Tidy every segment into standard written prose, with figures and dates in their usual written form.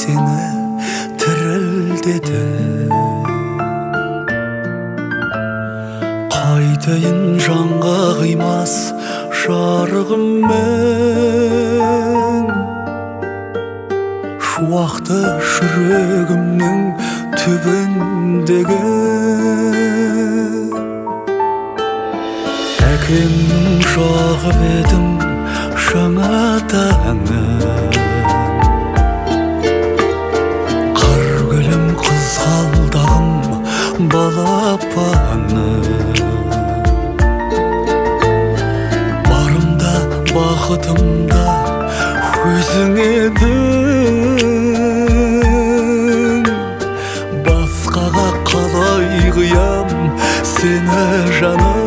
seni terildedi. Қайтайын жанға қимас жарығыммен, шуақты жүрегімнің түбіндегі. Әкемнің жағып едім жаңа таңын, қар гүлім қызғалдағым балапаны. Барымда бақытымда өзің едің, басқаға қалай қиям сені жаным.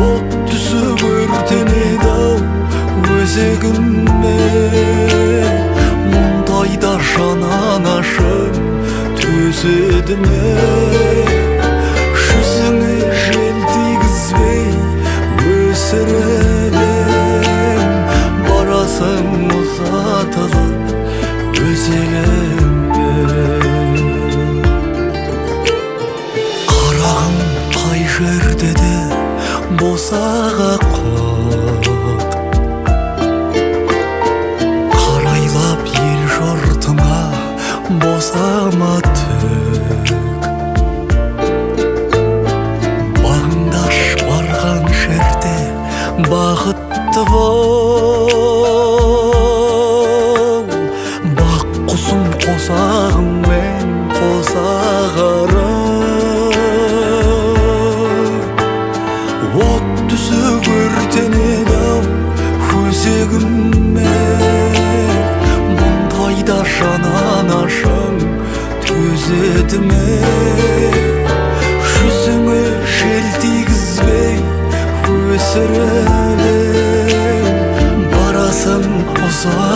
От түсіп өртенеді-ау өзегіме, мұндайда жанан ашып төзеді ме? Жүзіңе жел тигізбей өсірелем, барасың ұзатылып өз еліңе. Қарағым қай жерде де босаға құт, қарайлап ел жұртыңа босама түк. Бағыңдаш барған жерде бақытты бол, бақ құсым қосағыңмен қосағарым. От түсіп өртенеді-ау өзегіме, мұндайда жанан ашың төзеді ме? Жүзіңе жел тигізбей өсірелем, барасың ұзақ